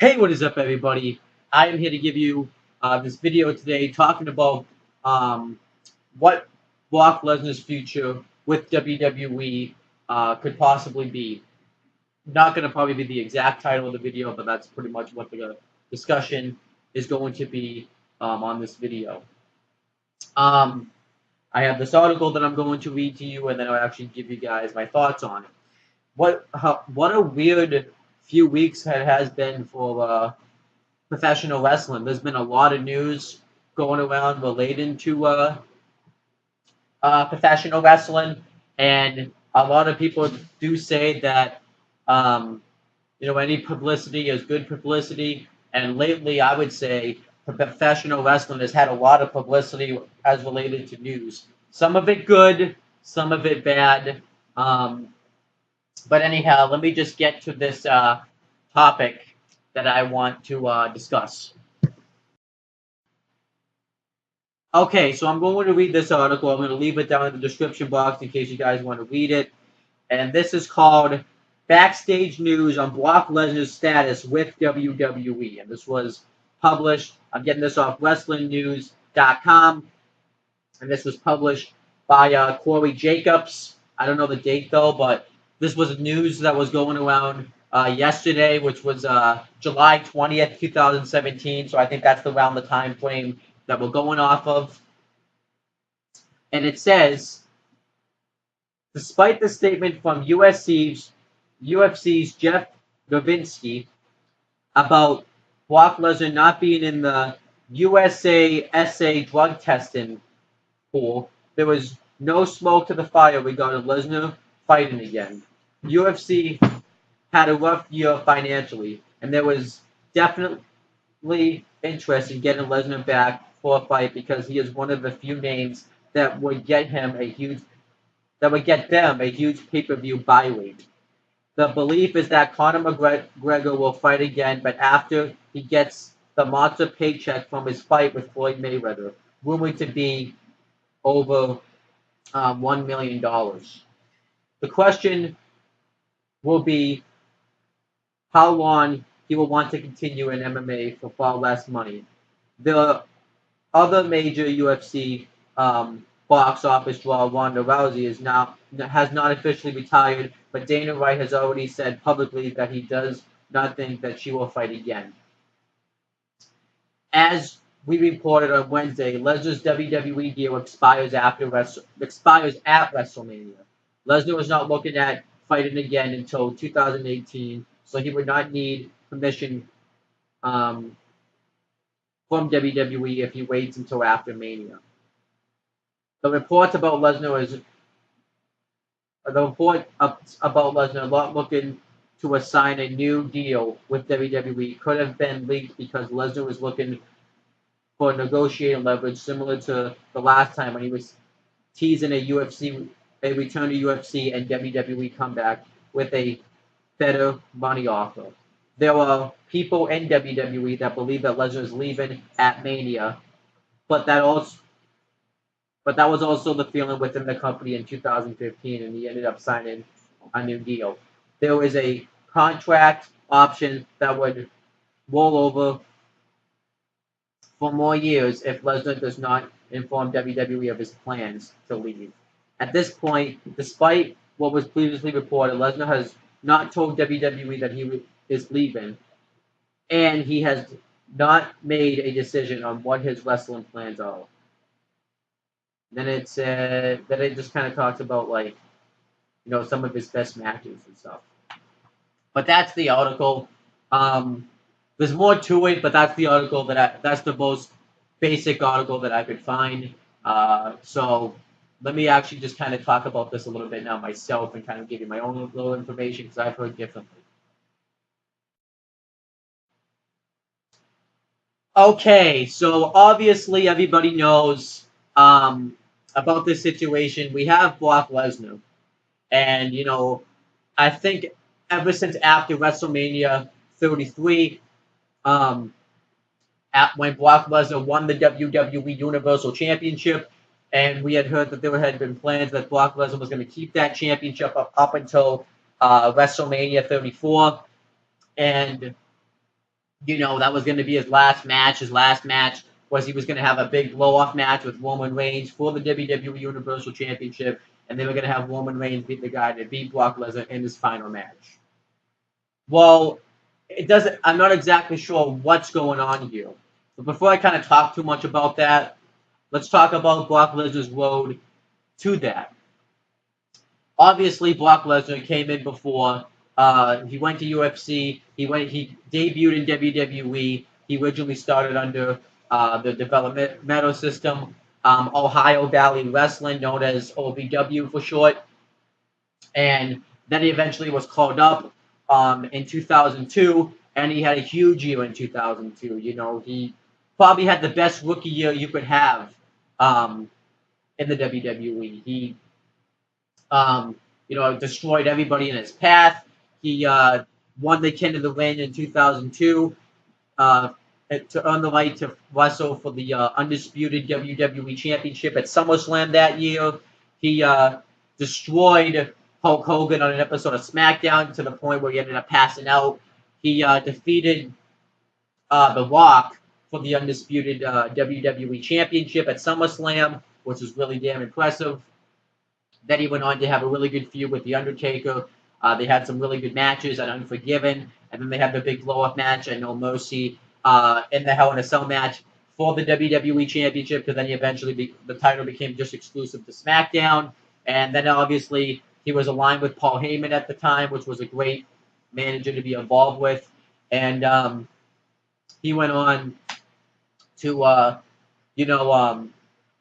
Hey, what is up, everybody? I am here to give you this video today talking about um, what Brock Lesnar's future with WWE could possibly be. Not going to probably be the exact title of the video, but that's pretty much what the discussion is going to be on this video. Um, I have this article that I'm going to read to you, and then I'll actually give you guys my thoughts on it. What a weird few weeks it has been for professional wrestling. There's been a lot of news going around relating to professional wrestling, and a lot of people do say that any publicity is good publicity. And lately, I would say professional wrestling has had a lot of publicity as related to news. Some of it good, some of it bad. Um, but anyhow, let me just get to this topic that I want to discuss. Okay, so I'm going to read this article. I'm going to leave it down in the description box in case you guys want to read it. And this is called Backstage News on Brock Lesnar's Status with WWE. And this was published, I'm getting this off WrestlingNews.com. And this was published by Corey Jacobs. I don't know the date though, but this was news that was going around yesterday, which was July 20th, 2017. So I think that's around the time frame that we're going off of. And it says, despite the statement from UFC's Jeff Novinsky about Brock Lesnar not being in the USA drug testing pool, there was no smoke to the fire regarding Lesnar fighting again. UFC had a rough year financially, and there was definitely interest in getting Lesnar back for a fight because he is one of the few names that would get them a huge pay-per-view buy rate. The belief is that Conor McGregor will fight again, but after he gets the monster paycheck from his fight with Floyd Mayweather, rumored to be over $1 million. The question will be how long he will want to continue in MMA for far less money. The other major UFC box office draw, Ronda Rousey, has not officially retired, but Dana White has already said publicly that he does not think that she will fight again. As we reported on Wednesday, Lesnar's WWE deal expires at WrestleMania. Lesnar was not looking at fighting again until 2018, so he would not need permission from WWE if he waits until after Mania. The report about Lesnar not looking to assign a new deal with WWE could have been leaked because Lesnar was looking for negotiating leverage similar to the last time when he was teasing a return to UFC and WWE comeback with a better money offer. There are people in WWE that believe that Lesnar is leaving at Mania, but that was also the feeling within the company in 2015, and he ended up signing a new deal. There was a contract option that would roll over for more years if Lesnar does not inform WWE of his plans to leave. At this point, despite what was previously reported, Lesnar has not told WWE that he is leaving, and he has not made a decision on what his wrestling plans are. Then it just kind of talks about some of his best matches and stuff. But that's the article. There's more to it, but that's the article that's the most basic article that I could find. So let me actually just kind of talk about this a little bit now myself and kind of give you my own little information because I've heard differently. Okay, so obviously everybody knows about this situation. We have Brock Lesnar, and I think ever since after WrestleMania 33, when Brock Lesnar won the WWE Universal Championship, and we had heard that there had been plans that Brock Lesnar was going to keep that championship up until WrestleMania 34, and that was going to be his last match. His last match was he was going to have a big blow-off match with Roman Reigns for the WWE Universal Championship, and they were going to have Roman Reigns beat the guy that beat Brock Lesnar in his final match. Well, it doesn't. I'm not exactly sure what's going on here. But before I kind of talk too much about that, let's talk about Brock Lesnar's road to that. Obviously, Brock Lesnar came in before. He went to UFC. He debuted in WWE. He originally started under the developmental system, Ohio Valley Wrestling, known as OVW for short. And then he eventually was called up in 2002, and he had a huge year in 2002. He probably had the best rookie year you could have in the WWE. He destroyed everybody in his path. He won the King of the Ring in 2002 to earn the right to wrestle for the undisputed WWE Championship at SummerSlam that year. He destroyed Hulk Hogan on an episode of SmackDown to the point where he ended up passing out. He defeated The Rock for the undisputed WWE Championship at SummerSlam, which was really damn impressive. Then he went on to have a really good feud with The Undertaker. They had some really good matches at Unforgiven, and then they had the big blow-up match at No Mercy in the Hell in a Cell match for the WWE Championship, because then the title became just exclusive to SmackDown. And then obviously he was aligned with Paul Heyman at the time, which was a great manager to be involved with. And he went on to,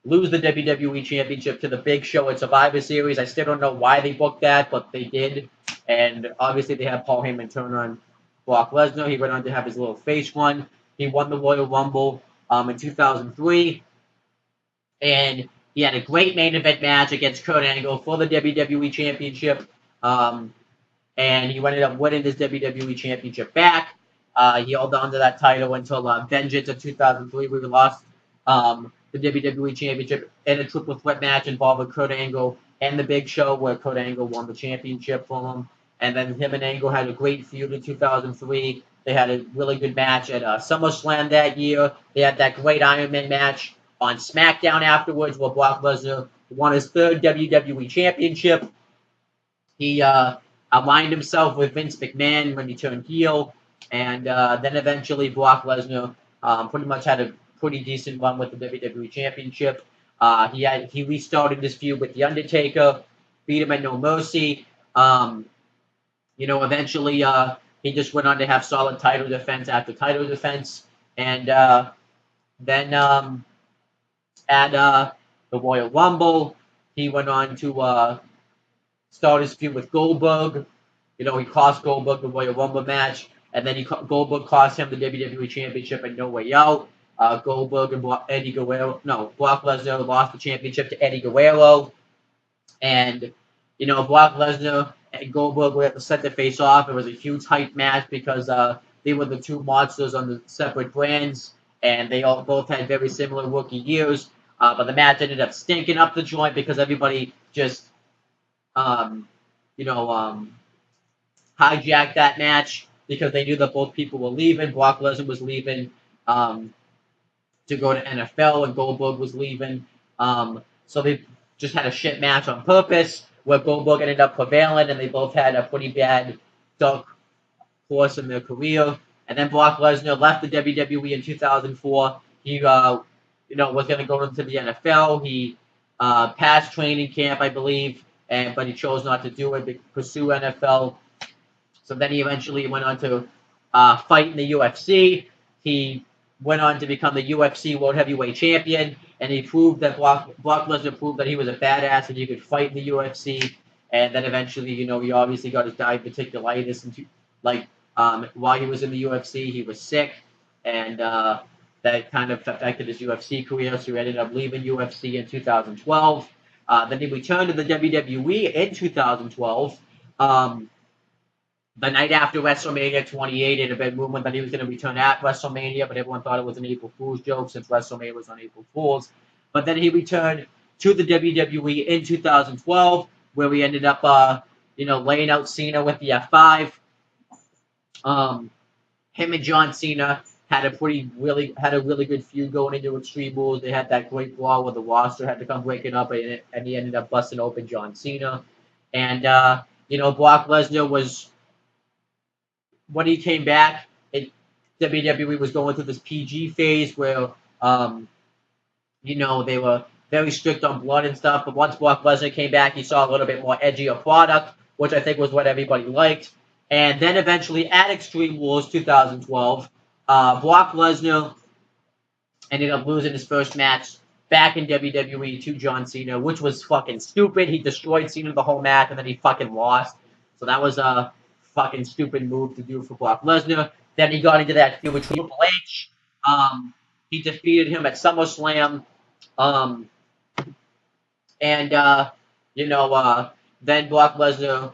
lose the WWE Championship to the Big Show at Survivor Series. I still don't know why they booked that, but they did. And obviously they had Paul Heyman turn on Brock Lesnar. He went on to have his little face run. He won the Royal Rumble in 2003. And he had a great main event match against Kurt Angle for the WWE Championship. And he ended up winning his WWE Championship back. He held on to that title until Vengeance of 2003, where he lost the WWE Championship in a triple threat match involving Kurt Angle and the Big Show, where Kurt Angle won the championship from him. And then him and Angle had a great feud in 2003. They had a really good match at SummerSlam that year. They had that great Iron Man match on SmackDown afterwards, where Brock Lesnar won his third WWE Championship. He aligned himself with Vince McMahon when he turned heel, and then eventually Brock Lesnar pretty much had a pretty decent run with the WWE Championship. He restarted his feud with The Undertaker, beat him at No Mercy. Eventually he just went on to have solid title defense after title defense, and then at the Royal Rumble, he went on to start his feud with Goldberg. He cost Goldberg the Royal Rumble match, and then Goldberg cost him the WWE Championship at No Way Out. Goldberg and Brock Lesnar lost the championship to Eddie Guerrero. And, Brock Lesnar and Goldberg were set to face off. It was a huge hype match because they were the two monsters on the separate brands, and they both had very similar rookie years. But the match ended up stinking up the joint because everybody just, hijacked that match because they knew that both people were leaving. Brock Lesnar was leaving to go to NFL, and Goldberg was leaving. So they just had a shit match on purpose, where Goldberg ended up prevailing, and they both had a pretty bad dark course in their career. And then Brock Lesnar left the WWE in 2004. He, was going to go into the NFL. He passed training camp, I believe, but he chose not to do it to pursue NFL. So then he eventually went on to fight in the UFC. He went on to become the UFC World Heavyweight Champion, and he proved that Brock Lesnar proved that he was a badass and he could fight in the UFC. And then eventually, he obviously got his diverticulitis, and while he was in the UFC, he was sick, and that kind of affected his UFC career. So he ended up leaving UFC in 2012. Then he returned to the WWE in 2012. The night after WrestleMania 28, it had been rumored that he was going to return at WrestleMania, but everyone thought it was an April Fool's joke since WrestleMania was on April Fool's. But then he returned to the WWE in 2012, where we ended up, laying out Cena with the F5. him and John Cena had a really good feud going into Extreme Rules. They had that great brawl where the roster had to come break it up, and he ended up busting open John Cena. And Brock Lesnar was when he came back. WWE was going through this PG phase where they were very strict on blood and stuff. But once Brock Lesnar came back, he saw a little bit more edgier product, which I think was what everybody liked. And then eventually at Extreme Rules 2012, Brock Lesnar ended up losing his first match back in WWE to John Cena, which was fucking stupid. He destroyed Cena the whole match, and then he fucking lost. So that was a fucking stupid move to do for Brock Lesnar. Then he got into that feud with Triple H. He defeated him at SummerSlam. And then Brock Lesnar,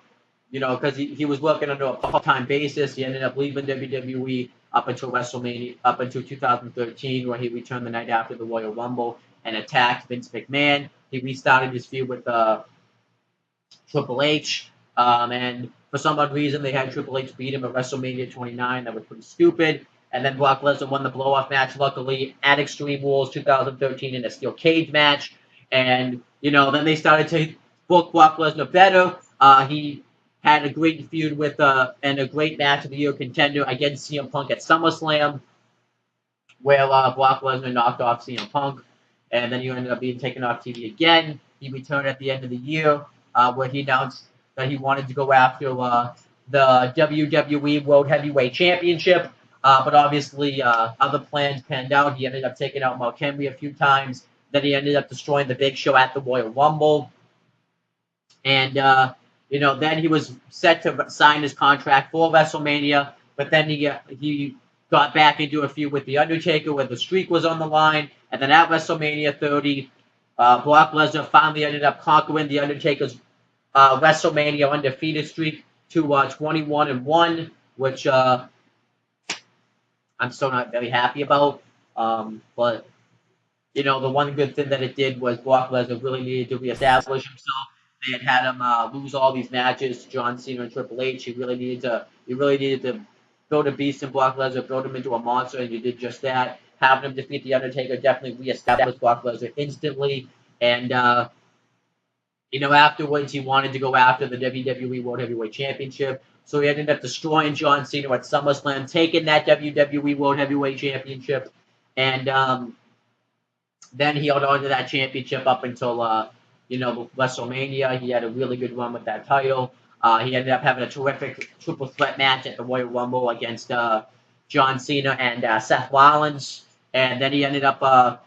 because he was working under a part-time basis, he ended up leaving WWE up until WrestleMania, up until 2013, where he returned the night after the Royal Rumble and attacked Vince McMahon. He restarted his feud with Triple H, and for some odd reason, they had Triple H beat him at WrestleMania 29. That was pretty stupid. And then Brock Lesnar won the blow-off match, luckily, at Extreme Rules 2013 in a steel cage match. And, then they started to book Brock Lesnar better. He had a great feud with and a great match of the year contender against CM Punk at SummerSlam, where Brock Lesnar knocked off CM Punk. And then he ended up being taken off TV again. He returned at the end of the year, where he announced that he wanted to go after the WWE World Heavyweight Championship. But obviously, other plans panned out. He ended up taking out Mark Henry a few times. Then he ended up destroying the Big Show at the Royal Rumble. And, then he was set to sign his contract for WrestleMania. But then he got back into a feud with The Undertaker where the streak was on the line. And then at WrestleMania 30, Brock Lesnar finally ended up conquering The Undertaker's WrestleMania undefeated streak to 21-1, which I'm still not very happy about. But, the one good thing that it did was Brock Lesnar really needed to reestablish himself. They had him lose all these matches to John Cena and Triple H. He really needed to build a beast in Brock Lesnar, build him into a monster, and you did just that. Having him defeat The Undertaker definitely reestablished Brock Lesnar instantly. And, afterwards he wanted to go after the WWE World Heavyweight Championship. So he ended up destroying John Cena at SummerSlam, taking that WWE World Heavyweight Championship. And then he held on to that championship up until, WrestleMania. He had a really good run with that title. He ended up having a terrific triple threat match at the Royal Rumble against John Cena and Seth Rollins. And then he ended up,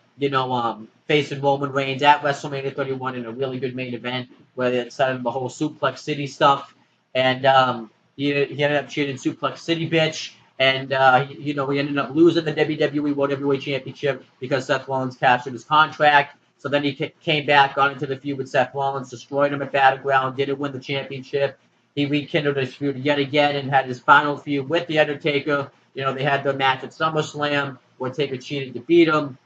facing Roman Reigns at WrestleMania 31 in a really good main event where they started the whole Suplex City stuff. And he ended up cheating Suplex City, bitch. And, he ended up losing the WWE World Heavyweight Championship because Seth Rollins cashed his contract. So then he came back, got into the feud with Seth Rollins, destroyed him at Battleground, didn't win the championship. He rekindled his feud yet again and had his final feud with The Undertaker. They had their match at SummerSlam where Taker cheated to beat him.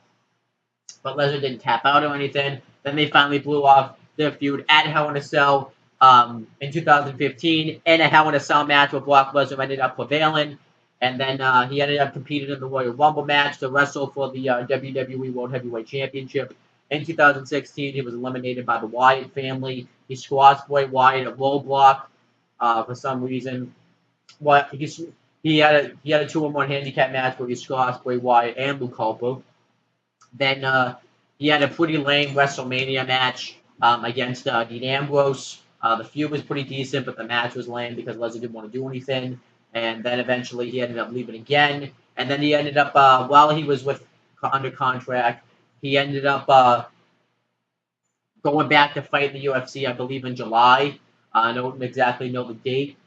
But Lesnar didn't tap out or anything. Then they finally blew off their feud at Hell in a Cell in 2015 in a Hell in a Cell match where Brock Lesnar ended up prevailing. And then he ended up competing in the Royal Rumble match to wrestle for the WWE World Heavyweight Championship. In 2016, he was eliminated by the Wyatt family. He squashed Bray Wyatt at Roadblock for some reason. He had a 2-on-1 handicap match where he squashed Bray Wyatt and Luke Harper. Then he had a pretty lame WrestleMania match against Dean Ambrose. The feud was pretty decent, but the match was lame because Lesnar didn't want to do anything. And then eventually he ended up leaving again. And then he ended up, while he was under contract, he ended up going back to fight in the UFC, I believe, in July. I don't exactly know the date.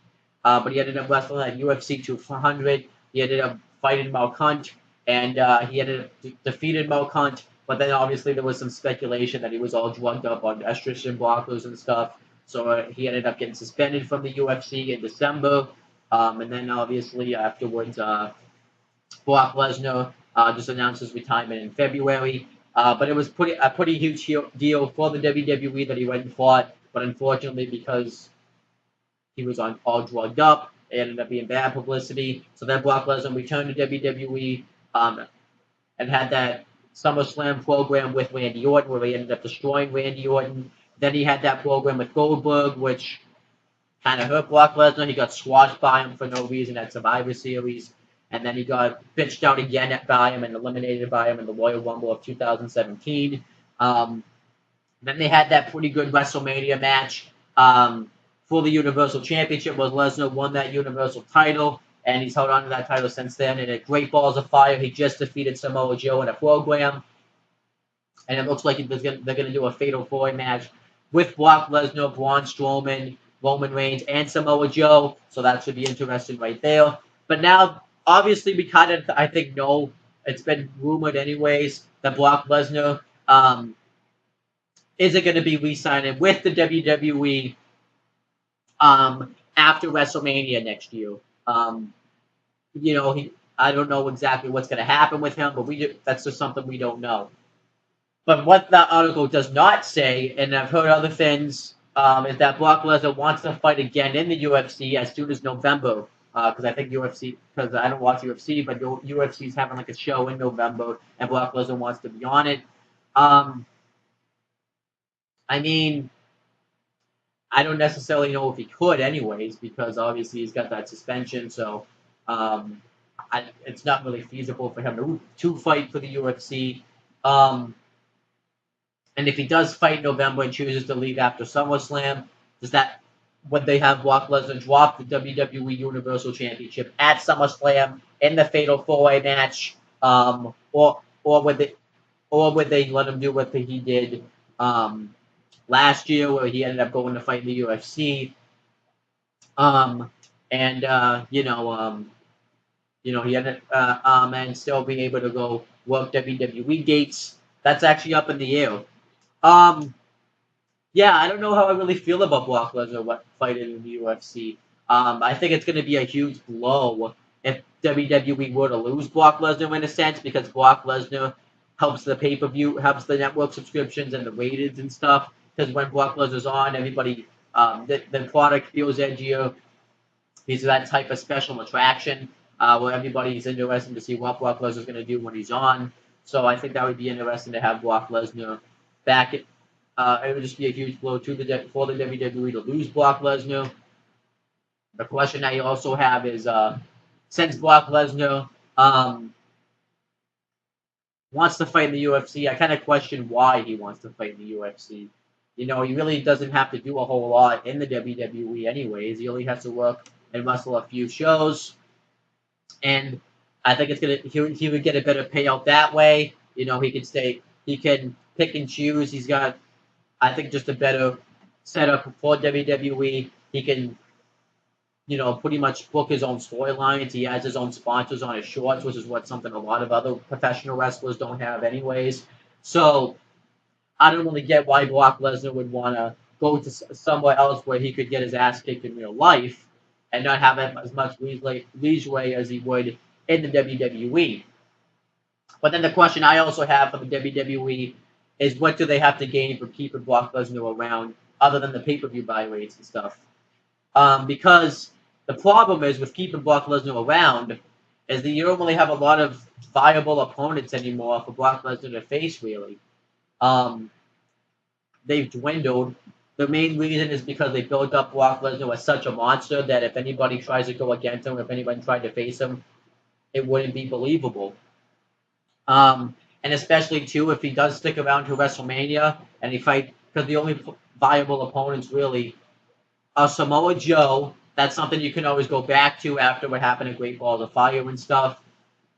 But he ended up wrestling at UFC 200. He ended up fighting Mark Hunt. And he ended up defeated Mark Hunt. But then obviously there was some speculation that he was all drugged up on estrogen blockers and stuff. So he ended up getting suspended from the UFC in December. And then obviously afterwards, Brock Lesnar just announced his retirement in February. But it was a pretty huge deal for the WWE that he went and fought. But unfortunately, because he was all drugged up, It ended up being bad publicity. So then Brock Lesnar returned to WWE and had that SummerSlam program with Randy Orton, where he ended up destroying Randy Orton. Then he had that program with Goldberg, which kind of hurt Brock Lesnar. He got squashed by him for no reason at Survivor Series. And then he got bitched out again by him and eliminated by him in the Royal Rumble of 2017. Then they had that pretty good WrestleMania match for the Universal Championship, where Lesnar won that Universal title, and he's held on to that title since then. And at Great Balls of Fire, he just defeated Samoa Joe in a program. And it looks like they're going to do a Fatal 4-Way match with Brock Lesnar, Braun Strowman, Roman Reigns, and Samoa Joe. So that should be interesting right there. But now, obviously, we kind of, I think, know, it's been rumored anyways, that Brock Lesnar isn't going to be re-signing with the WWE after WrestleMania next year. I don't know exactly what's going to happen with him, but that's just something we don't know. But what that article does not say, and I've heard other things, is that Brock Lesnar wants to fight again in the UFC as soon as November. Because I think UFC, because I don't watch UFC, but UFC is having like a show in November, and Brock Lesnar wants to be on it. I mean, I don't necessarily know if he could, anyways, because obviously he's got that suspension, so it's not really feasible for him to fight for the UFC. And if he does fight in November and chooses to leave after SummerSlam, would they have Brock Lesnar drop the WWE Universal Championship at SummerSlam in the Fatal 4-Way match, or would they let him do what he did last year, where he ended up going to fight in the UFC, he ended and still being able to go work WWE dates. That's actually up in the air. Yeah, I don't know how I really feel about Brock Lesnar fighting in the UFC. I think it's going to be a huge blow if WWE were to lose Brock Lesnar in a sense, because Brock Lesnar helps the pay-per-view, helps the network subscriptions and the ratings and stuff. Because when Brock Lesnar's on, everybody, the product feels edgier. He's that type of special attraction where everybody's interested to see what Brock Lesnar's going to do when he's on. So I think that would be interesting to have Brock Lesnar back. It would just be a huge blow for the WWE to lose Brock Lesnar. The question I also have is, since Brock Lesnar wants to fight in the UFC, I kind of question why he wants to fight in the UFC. He really doesn't have to do a whole lot in the WWE anyways. He only has to work and wrestle a few shows. And I think he would get a better payout that way. He can pick and choose. He's got, I think, just a better setup for WWE. He can, pretty much book his own storylines. He has his own sponsors on his shorts, which is something a lot of other professional wrestlers don't have anyways. So I don't really get why Brock Lesnar would want to go to somewhere else where he could get his ass kicked in real life and not have as much leeway as he would in the WWE. But then the question I also have for the WWE is, what do they have to gain for keeping Brock Lesnar around other than the pay-per-view buy rates and stuff? Because the problem is with keeping Brock Lesnar around is that you don't really have a lot of viable opponents anymore for Brock Lesnar to face, really. They've dwindled. The main reason is because they built up Brock Lesnar as such a monster that if anybody tries to go against him, if anyone tried to face him, it wouldn't be believable. And especially, too, if he does stick around to WrestleMania and he fight, because the only viable opponents really are Samoa Joe. That's something you can always go back to after what happened at Great Balls of Fire and stuff.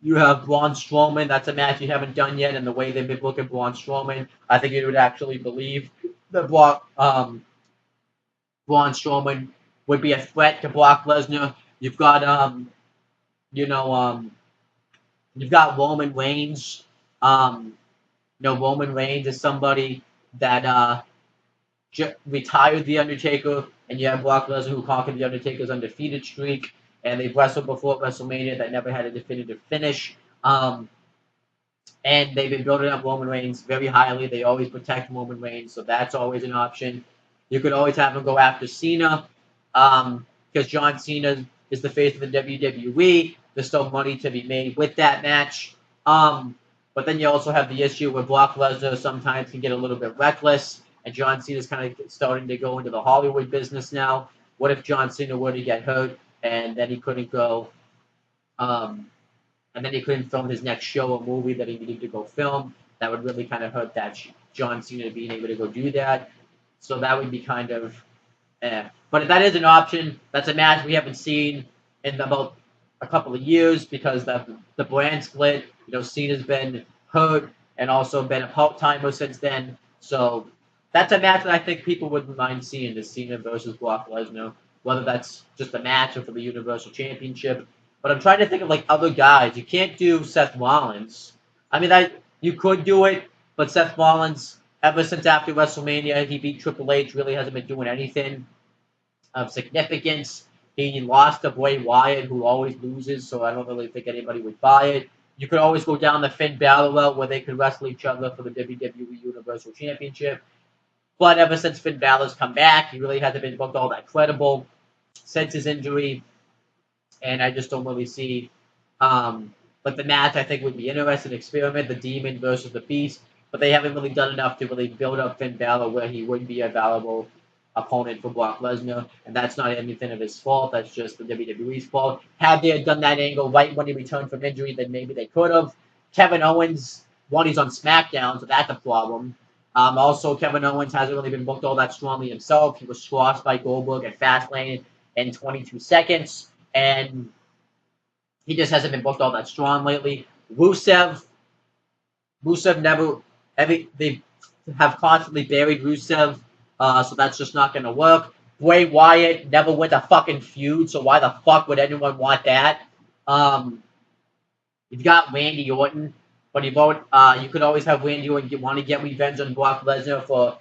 You have Braun Strowman. That's a match you haven't done yet, and the way they've been booking Braun Strowman, I think you would actually believe that Braun Strowman would be a threat to Brock Lesnar. You've got you've got Roman Reigns. Roman Reigns is somebody that retired The Undertaker, and you have Brock Lesnar who conquered The Undertaker's undefeated streak, and they've wrestled before WrestleMania that never had a definitive finish. And they've been building up Roman Reigns very highly. They always protect Roman Reigns, so that's always an option. You could always have him go after Cena, because John Cena is the face of the WWE. There's still money to be made with that match. But then you also have the issue where Brock Lesnar sometimes can get a little bit reckless, and John Cena's kind of starting to go into the Hollywood business now. What if John Cena were to get hurt and then he couldn't go, and then he couldn't film his next show or movie that he needed to go film? That would really kind of hurt that John Cena being able to go do that. So that would be kind of But if that is an option, that's a match we haven't seen in about a couple of years because the brand split. Cena's been hurt and also been a part-timer since then. So that's a match that I think people wouldn't mind seeing, is Cena versus Brock Lesnar, whether that's just a match or for the Universal Championship. But I'm trying to think of other guys. You can't do Seth Rollins. I mean, you could do it, but Seth Rollins, ever since after WrestleMania, he beat Triple H, really hasn't been doing anything of significance. He lost to Bray Wyatt, who always loses, so I don't really think anybody would buy it. You could always go down the Finn Balor route where they could wrestle each other for the WWE Universal Championship. But ever since Finn Balor's come back, he really hasn't been booked all that credible since his injury, and I just don't really see. But the match I think would be interesting experiment, the Demon versus the Beast, but they haven't really done enough to really build up Finn Balor where he would be a valuable opponent for Brock Lesnar, and that's not anything of his fault. That's just the WWE's fault. Had they done that angle right when he returned from injury, then maybe they could have. Kevin Owens, one, he's on SmackDown, so that's a problem. Also, Kevin Owens hasn't really been booked all that strongly himself. He was squashed by Goldberg at Fastlane in 22 seconds, and he just hasn't been booked all that strong lately. Rusev never, they have constantly buried Rusev, so that's just not going to work. Bray Wyatt never wins a fucking feud, so why the fuck would anyone want that? You've got Randy Orton, but you could always have Randy Orton want to get revenge on Brock Lesnar for,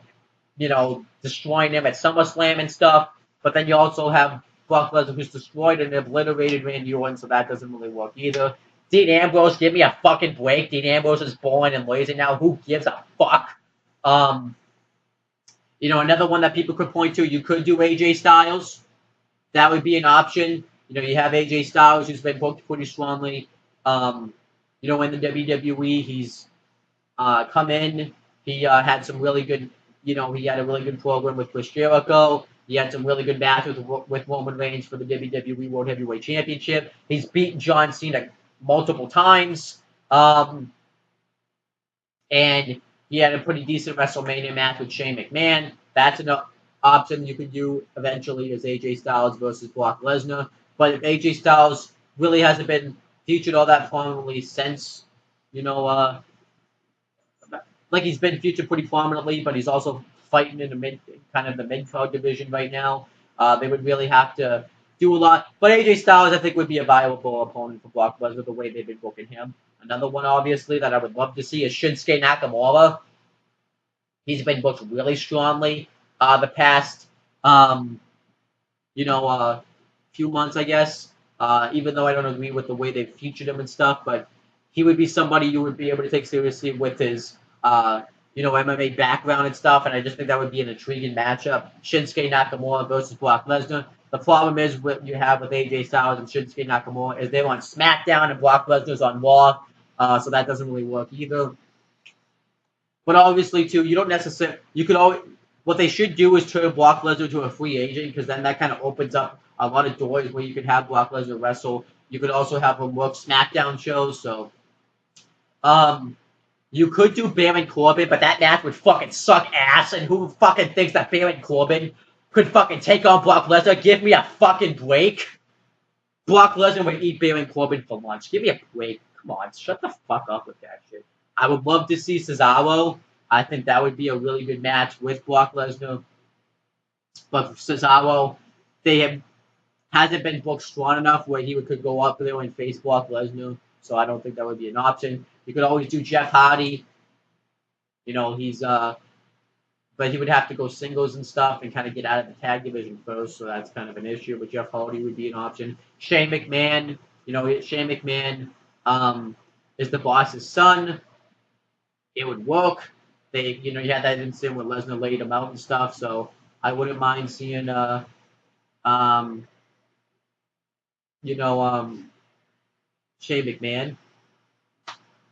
destroying him at SummerSlam and stuff. But then you also have Brock Lesnar, who's destroyed and obliterated Randy Orton, so that doesn't really work either. Dean Ambrose, give me a fucking break. Dean Ambrose is born and lazy now. Who gives a fuck? Another one that people could point to, you could do AJ Styles. That would be an option. You have AJ Styles, who's been booked pretty strongly. In the WWE, he's come in. He had some really good, he had a really good program with Chris Jericho. He had some really good matches with Roman Reigns for the WWE World Heavyweight Championship. He's beaten John Cena multiple times. And he had a pretty decent WrestleMania match with Shane McMahon. That's an option you could do eventually, is AJ Styles versus Brock Lesnar. But if AJ Styles really hasn't been featured all that prominently since, he's been featured pretty prominently, but he's also fighting in the mid-card division right now. They would really have to do a lot. But AJ Styles, I think, would be a viable opponent for Brock Lesnar the way they've been booking him. Another one, obviously, that I would love to see is Shinsuke Nakamura. He's been booked really strongly the past, few months, I guess. Even though I don't agree with the way they've featured him and stuff, but he would be somebody you would be able to take seriously with his, MMA background and stuff, and I just think that would be an intriguing matchup. Shinsuke Nakamura versus Brock Lesnar. The problem is what you have with AJ Styles and Shinsuke Nakamura is they're on SmackDown and Brock Lesnar's on Raw, so that doesn't really work either. But obviously, too, you don't necessarily. You could always. What they should do is turn Brock Lesnar to a free agent, because then that kind of opens up a lot of doors where you could have Brock Lesnar wrestle. You could also have him work SmackDown shows. So, you could do Baron Corbin, but that match would fucking suck ass. And who fucking thinks that Baron Corbin could fucking take on Brock Lesnar? Give me a fucking break. Brock Lesnar would eat Baron Corbin for lunch. Give me a break. Come on, shut the fuck up with that shit. I would love to see Cesaro. I think that would be a really good match with Brock Lesnar. But for Cesaro, hasn't been booked strong enough where he could go up there and face Brock Lesnar. So I don't think that would be an option. You could always do Jeff Hardy. But he would have to go singles and stuff and kind of get out of the tag division first. So that's kind of an issue. But Jeff Hardy would be an option. Shane McMahon. Shane McMahon is the boss's son. It would work. You had that incident where Lesnar laid him out and stuff, so I wouldn't mind seeing you know, Shane McMahon.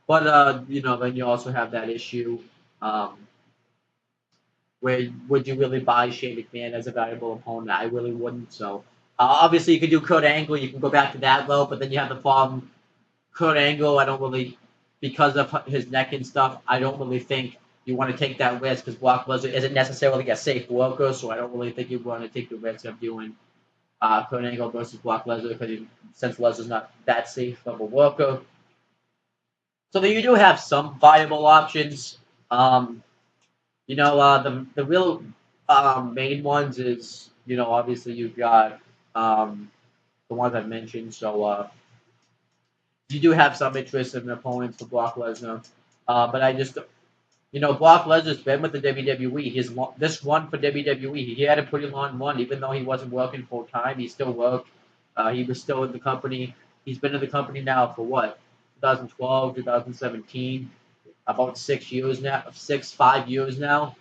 But then you also have that issue. Um, where would you really buy Shane McMahon as a valuable opponent? I really wouldn't. So obviously you could do Kurt Angle, you can go back to that route, but then you have the problem. Kurt Angle, I don't really, because of his neck and stuff, I don't really think you want to take that risk because Brock Lesnar isn't necessarily a safe worker, so I don't really think you want to take the risk of doing Kurt Angle versus Brock Lesnar because since Lesnar's not that safe of a worker. So then you do have some viable options. Um, the real main ones is obviously you've got the ones I've mentioned. So you do have some interest in opponents for Brock Lesnar, but I just Brock Lesnar's been with the WWE. This one for WWE. He had a pretty long run, even though he wasn't working full time. He still worked. He was still in the company. He's been in the company now for what 2012, 2017, about 6 years now, 5 years now.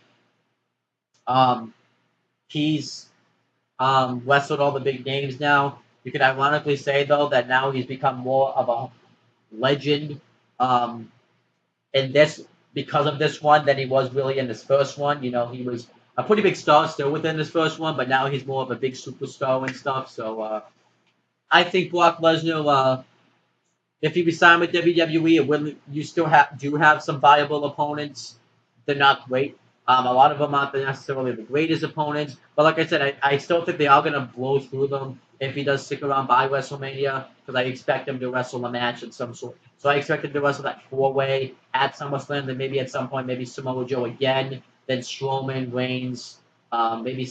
Um, he's wrestled all the big names now. You could ironically say though that now he's become more of a legend in this because of this one than he was really in his first one. He was a pretty big star still within this first one, but now he's more of a big superstar and stuff. So I think Brock Lesnar, if he resigned with WWE, you still do have some viable opponents. They're not great. A lot of them aren't necessarily the greatest opponents, but like I said, I still think they are going to blow through them if he does stick around by WrestleMania, because I expect him to wrestle a match of some sort. So I expect him to wrestle that 4-way at SummerSlam, then maybe at some point, maybe Samoa Joe again, then Strowman, Reigns, maybe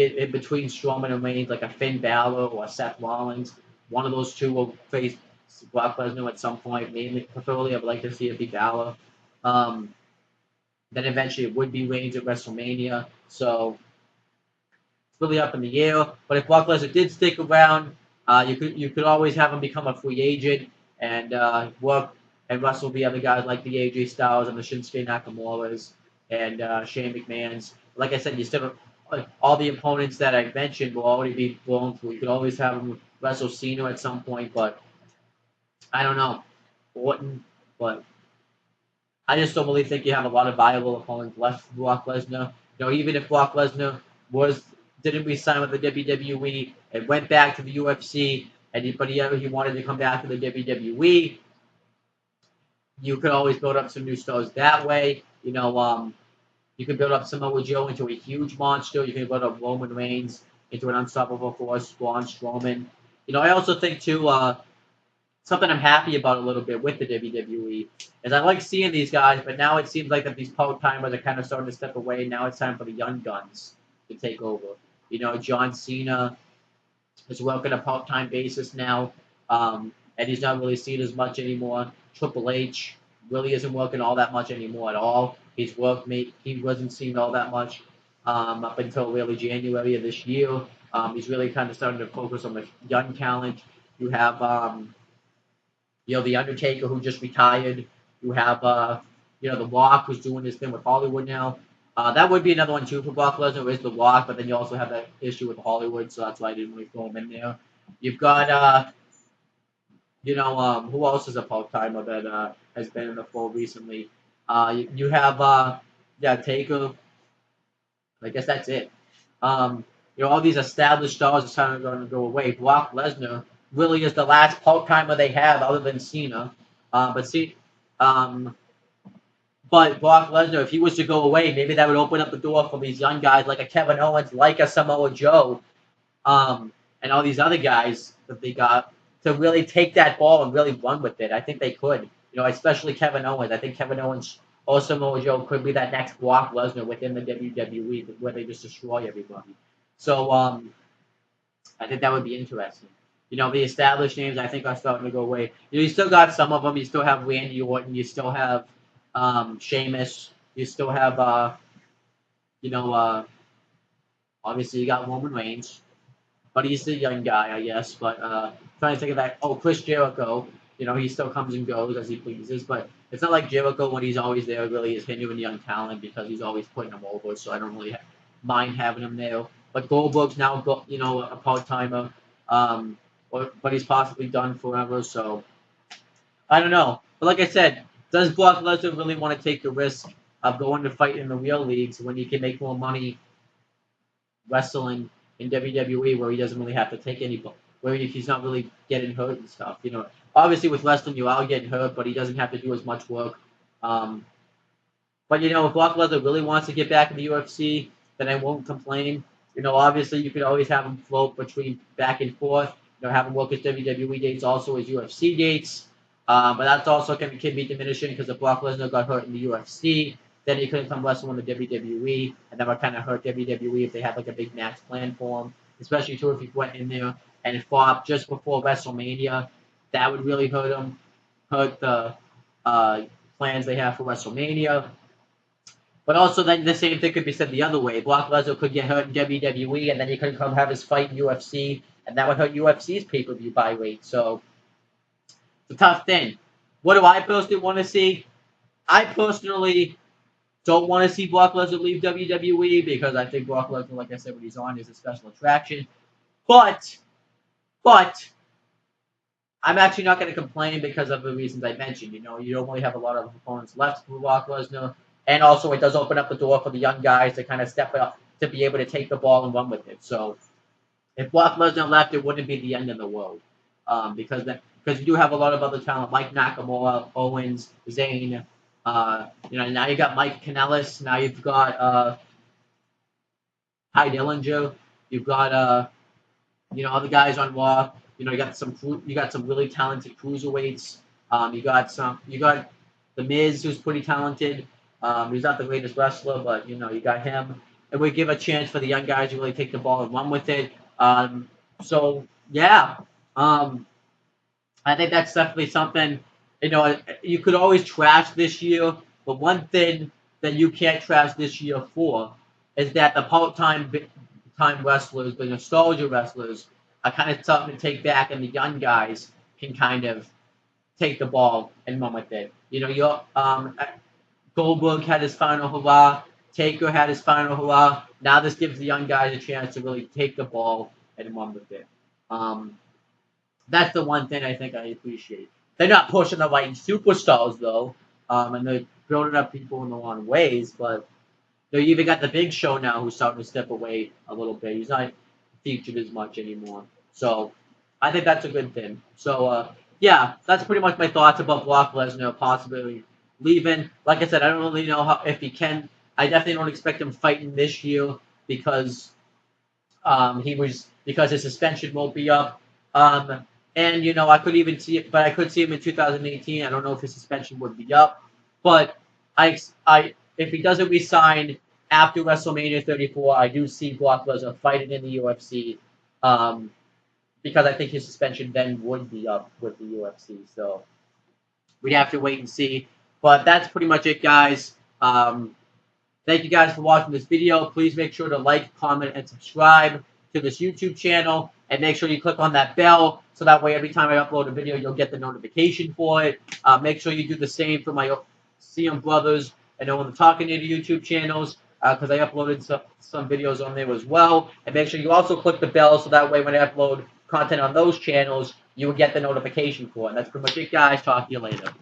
in between Strowman and Reigns, like a Finn Balor or a Seth Rollins. One of those two will face Brock Lesnar at some point. Maybe, preferably, I'd like to see it be Balor. Um, then eventually it would be Reigns at WrestleMania. So it's really up in the air. But if Brock Lesnar did stick around, you could always have him become a free agent and work and wrestle the other guys like the AJ Styles and the Shinsuke Nakamura's and Shane McMahon's. Like I said, you still all the opponents that I mentioned will already be blown through. You could always have him wrestle Cena at some point, but I don't know. Orton, but I just don't really think you have a lot of viable opponents left for Brock Lesnar. Even if Brock Lesnar didn't resign with the WWE and went back to the UFC, but he wanted to come back to the WWE, you could always build up some new stars that way. You can build up Samoa Joe into a huge monster. You can build up Roman Reigns into an unstoppable force. Braun Strowman. I also think too. Something I'm happy about a little bit with the WWE is I like seeing these guys, but now it seems like that these part-timers are kind of starting to step away. Now it's time for the young guns to take over. John Cena is working a part-time basis now, and he's not really seen as much anymore. Triple H really isn't working all that much anymore at all. He wasn't seen all that much up until really January of this year. He's really kind of starting to focus on the young talent. You have the Undertaker who just retired. You have The Rock who's doing this thing with Hollywood now. That would be another one too for Brock Lesnar is The Rock, but then you also have that issue with Hollywood, so that's why I didn't really throw him in there. You've got who else is a part timer that has been in the fold recently? You have Taker. I guess that's it. All these established stars are kind of going to go away. Brock Lesnar really is the last part timer they have, other than Cena. Um, but Brock Lesnar, if he was to go away, maybe that would open up the door for these young guys like a Kevin Owens, like a Samoa Joe, and all these other guys that they got to really take that ball and really run with it. I think they could. Especially Kevin Owens. I think Kevin Owens or Samoa Joe could be that next Brock Lesnar within the WWE where they just destroy everybody. So I think that would be interesting. The established names I think are starting to go away. You still got some of them. You still have Randy Orton. You still have Sheamus. You still have obviously you got Roman Reigns, but he's the young guy, I guess. But trying to think of that. Oh, Chris Jericho. He still comes and goes as he pleases, but it's not like Jericho when he's always there really is genuine young talent because he's always putting them over. So I don't really mind having him there. But Goldberg's now a part timer. but he's possibly done forever. So I don't know. But like I said, does Brock Lesnar really want to take the risk of going to fight in the real leagues when he can make more money wrestling in WWE, where he doesn't really have to take any, where he's not really getting hurt and stuff? Obviously with wrestling you are getting hurt, but he doesn't have to do as much work. Um, but if Brock Lesnar really wants to get back in the UFC, then I won't complain. Obviously you could always have him float between back and forth. Have him work his WWE dates, also his UFC dates. But that's also can be diminishing because if Brock Lesnar got hurt in the UFC, then he couldn't come wrestle in the WWE, and that would kind of hurt WWE if they had like a big match plan for him. Especially too if he went in there and fought just before WrestleMania, that would really hurt the uh, plans they have for WrestleMania. But also, then the same thing could be said the other way. Brock Lesnar could get hurt in WWE, and then he could come have his fight in UFC, and that would hurt UFC's pay-per-view buy rate. So it's a tough thing. What do I personally want to see? I personally don't want to see Brock Lesnar leave WWE because I think Brock Lesnar, like I said, when he's on, is a special attraction. But I'm actually not going to complain because of the reasons I mentioned. You don't really have a lot of opponents left for Brock Lesnar. And also, it does open up the door for the young guys to kind of step up to be able to take the ball and run with it. So, if Brock Lesnar left, it wouldn't be the end of the world, because you do have a lot of other talent like Nakamura, Owens, Zayn. Now you got Mike Kanellis. Now you've got Ty Dillinger. You've got other guys on Raw. You got some really talented cruiserweights. You got the Miz, who's pretty talented. He's not the greatest wrestler, but you got him. And we give a chance for the young guys to really take the ball and run with it. So yeah, I think that's definitely something. You could always trash this year, but one thing that you can't trash this year for is that the part-time wrestlers, the nostalgia wrestlers, are kind of something to take back, and the young guys can kind of take the ball and run with it. Goldberg had his final hurrah. Taker had his final hurrah. Now this gives the young guys a chance to really take the ball and run with it. That's the one thing I think I appreciate. They're not pushing the right superstars though, and they're building up people in the wrong ways. But you even got the Big Show now, who's starting to step away a little bit. He's not featured as much anymore. So I think that's a good thing. So yeah, that's pretty much my thoughts about Brock Lesnar possibly leaving. Like I said, I don't really know if he can. I definitely don't expect him fighting this year because because his suspension won't be up. And I could even see it, but I could see him in 2018. I don't know if his suspension would be up, but if he doesn't resign after WrestleMania 34, I do see Brock Lesnar fighting in the UFC. Because I think his suspension then would be up with the UFC. So we'd have to wait and see. But that's pretty much it, guys. Thank you guys for watching this video. Please make sure to like, comment, and subscribe to this YouTube channel. And make sure you click on that bell so that way every time I upload a video, you'll get the notification for it. Make sure you do the same for my CM Brothers and Owen the Talking Native YouTube channels because I uploaded some videos on there as well. And make sure you also click the bell so that way when I upload content on those channels, you will get the notification for it. And that's pretty much it, guys. Talk to you later.